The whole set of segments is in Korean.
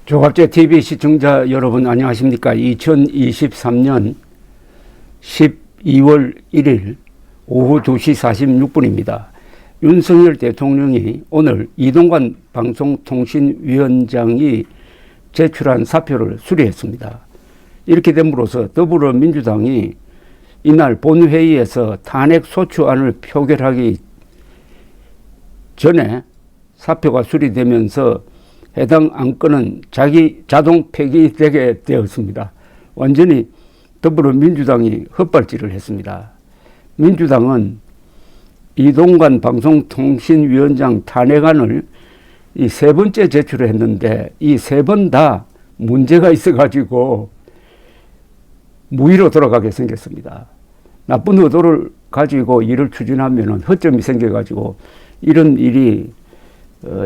조갑제 TV 시청자 여러분 안녕하십니까? 2023년 12월 1일 오후 2시 46분입니다. 윤석열 대통령이 오늘 이동관 방송통신위원장이 제출한 사표를 수리했습니다. 이렇게 됨으로써 더불어민주당이 이날 본회의에서 탄핵소추안을 표결하기 전에 사표가 수리되면서 해당 안건은 자동 폐기되게 되었습니다. 완전히 더불어민주당이 헛발질을 했습니다. 민주당은 이동관 방송통신위원장 탄핵안을 이 세 번째 제출을 했는데 이 세 번 다 문제가 있어가지고 무의로 돌아가게 생겼습니다. 나쁜 의도를 가지고 일을 추진하면 허점이 생겨가지고 이런 일이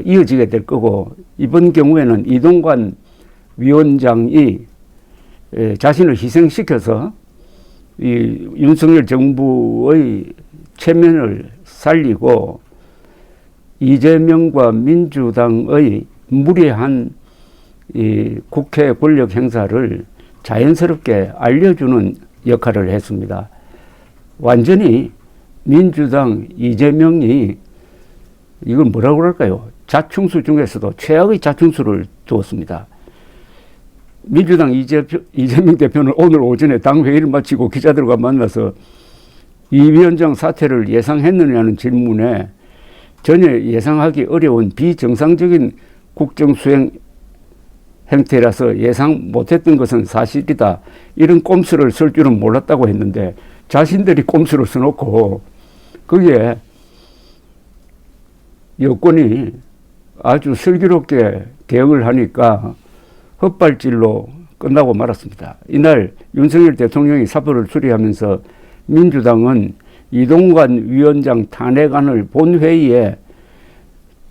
이어지게 될 거고, 이번 경우에는 이동관 위원장이 자신을 희생시켜서 이 윤석열 정부의 체면을 살리고 이재명과 민주당의 무리한 이 국회 권력 행사를 자연스럽게 알려주는 역할을 했습니다. 완전히 민주당 이재명이 이걸 뭐라고 그럴까요? 자충수 중에서도 최악의 자충수를 두었습니다. 민주당 이재명 대표는 오늘 오전에 당회의를 마치고 기자들과 만나서 이 위원장 사퇴를 예상했느냐는 질문에 전혀 예상하기 어려운 비정상적인 국정수행 행태라서 예상 못했던 것은 사실이다. 이런 꼼수를 쓸 줄은 몰랐다고 했는데 자신들이 꼼수를 써놓고 거기에 여권이 아주 슬기롭게 대응을 하니까 헛발질로 끝나고 말았습니다. 이날 윤석열 대통령이 사표를 수리하면서 민주당은 이동관 위원장 탄핵안을 본회의에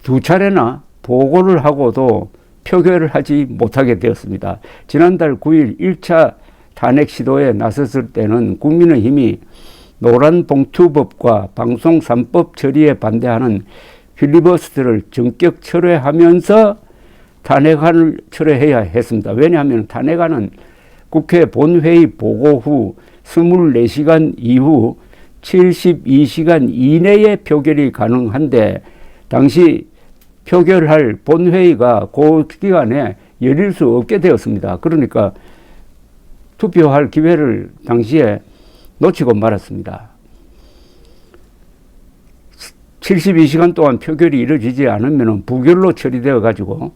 두 차례나 보고를 하고도 표결을 하지 못하게 되었습니다. 지난달 9일 1차 탄핵 시도에 나섰을 때는 국민의힘이 노란봉투법과 방송 3법 처리에 반대하는 필리버스터를 전격 철회하면서 탄핵안을 철회해야 했습니다. 왜냐하면 탄핵안은 국회 본회의 보고 후 24시간 이후 72시간 이내에 표결이 가능한데 당시 표결할 본회의가 그 기간에 열릴 수 없게 되었습니다. 그러니까 투표할 기회를 당시에 놓치고 말았습니다. 72시간 동안 표결이 이루어지지 않으면 부결로 처리되어 가지고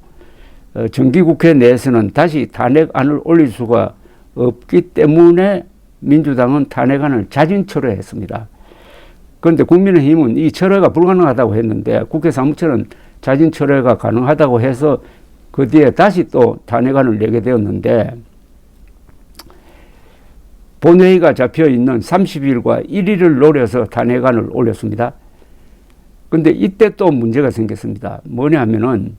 정기국회 내에서는 다시 탄핵안을 올릴 수가 없기 때문에 민주당은 탄핵안을 자진 철회했습니다. 그런데 국민의힘은 이 철회가 불가능하다고 했는데 국회 사무처는 자진 철회가 가능하다고 해서 그 뒤에 다시 또 탄핵안을 내게 되었는데 본회의가 잡혀 있는 30일과 1일을 노려서 탄핵안을 올렸습니다. 근데 이때 또 문제가 생겼습니다. 뭐냐 하면은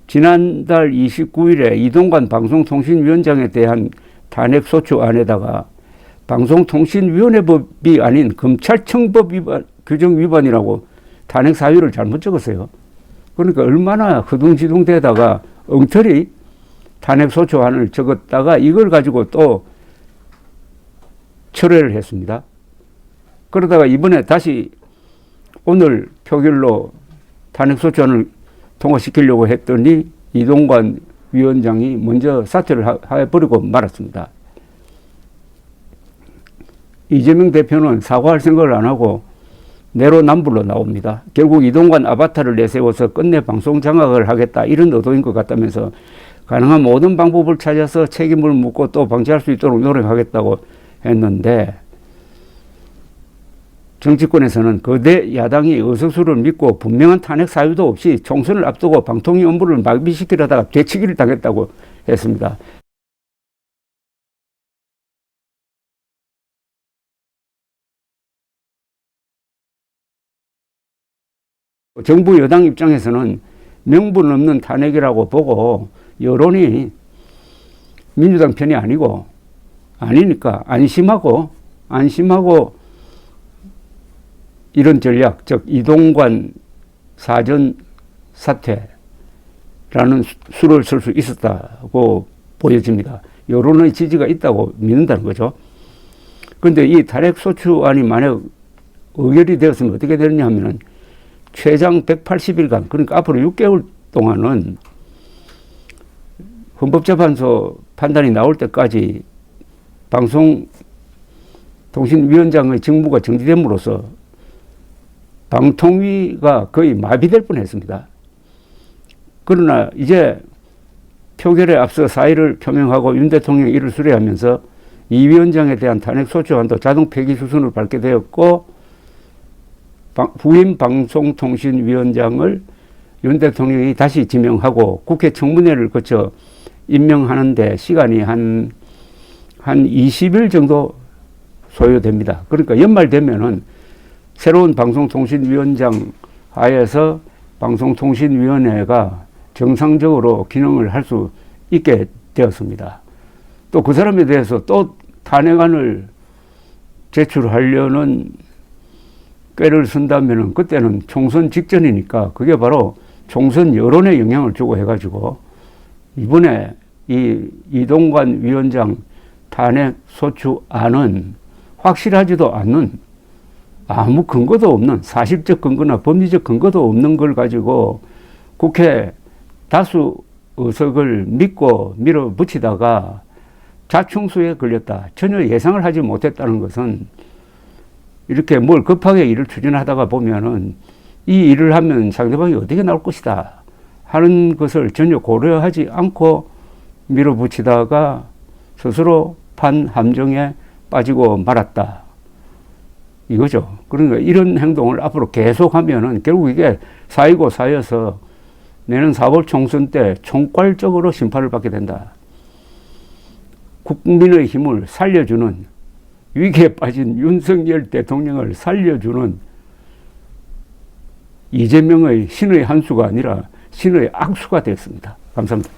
지난달 29일에 이동관 방송통신위원장에 대한 탄핵소추안에다가 방송통신위원회법이 아닌 검찰청법 규정 위반이라고 탄핵 사유를 잘못 적었어요. 그러니까 얼마나 허둥지둥대다가 엉터리 탄핵소추안을 적었다가 이걸 가지고 또 철회를 했습니다. 그러다가 이번에 다시 오늘 표결로 탄핵소추안을 통과시키려고 했더니 이동관 위원장이 먼저 사퇴를 해버리고 말았습니다. 이재명 대표는 사과할 생각을 안 하고 내로남불로 나옵니다. 결국 이동관 아바타를 내세워서 끝내 방송 장악을 하겠다 이런 의도인 것 같다면서 가능한 모든 방법을 찾아서 책임을 묻고 또 방지할 수 있도록 노력하겠다고 했는데 정치권에서는 거대 야당이 의석수를 믿고 분명한 탄핵 사유도 없이 총선을 앞두고 방통위 업무를 마비시키려다가 되치기를 당했다고 했습니다. 정부 여당 입장에서는 명분 없는 탄핵이라고 보고 여론이 민주당 편이 아니니까 안심하고 이런 전략, 즉 이동관 사전 사퇴를 수를 쓸 수 있었다고 보여집니다. 여론의 지지가 있다고 믿는다는 거죠. 그런데 이 탄핵소추안이 만약 의결이 되었으면 어떻게 되느냐 하면은 최장 180일간, 그러니까 앞으로 6개월 동안은 헌법재판소 판단이 나올 때까지 방송통신위원장의 직무가 정지됨으로써 방통위가 거의 마비될 뻔했습니다. 그러나 이제 표결에 앞서 사의를 표명하고 윤 대통령이 이를 수리하면서 이 위원장에 대한 탄핵소추안도 자동 폐기 수순을 밟게 되었고, 후임 방송통신위원장을 윤 대통령이 다시 지명하고 국회 청문회를 거쳐 임명하는데 시간이 한 20일 정도 소요됩니다. 그러니까 연말 되면은 새로운 방송통신위원장 하에서 방송통신위원회가 정상적으로 기능을 할 수 있게 되었습니다. 또 그 사람에 대해서 또 탄핵안을 제출하려는 꾀를 쓴다면은 그때는 총선 직전이니까 그게 바로 총선 여론에 영향을 주고 해가지고 이번에 이 이동관 위원장 탄핵 소추안은 확실하지도 않는, 아무 근거도 없는, 사실적 근거나 법리적 근거도 없는 걸 가지고 국회 다수 의석을 믿고 밀어붙이다가 자충수에 걸렸다. 전혀 예상을 하지 못했다는 것은, 이렇게 뭘 급하게 일을 추진하다가 보면은 이 일을 하면 상대방이 어떻게 나올 것이다 하는 것을 전혀 고려하지 않고 밀어붙이다가 스스로 판 함정에 빠지고 말았다. 이거죠. 그러니까 이런 행동을 앞으로 계속하면은 결국 이게 사이고 사여서 내년 4월 총선 때 총괄적으로 심판을 받게 된다. 국민의 힘을 살려주는, 위기에 빠진 윤석열 대통령을 살려주는 이재명의 신의 한 수가 아니라 신의 악수가 됐습니다. 감사합니다.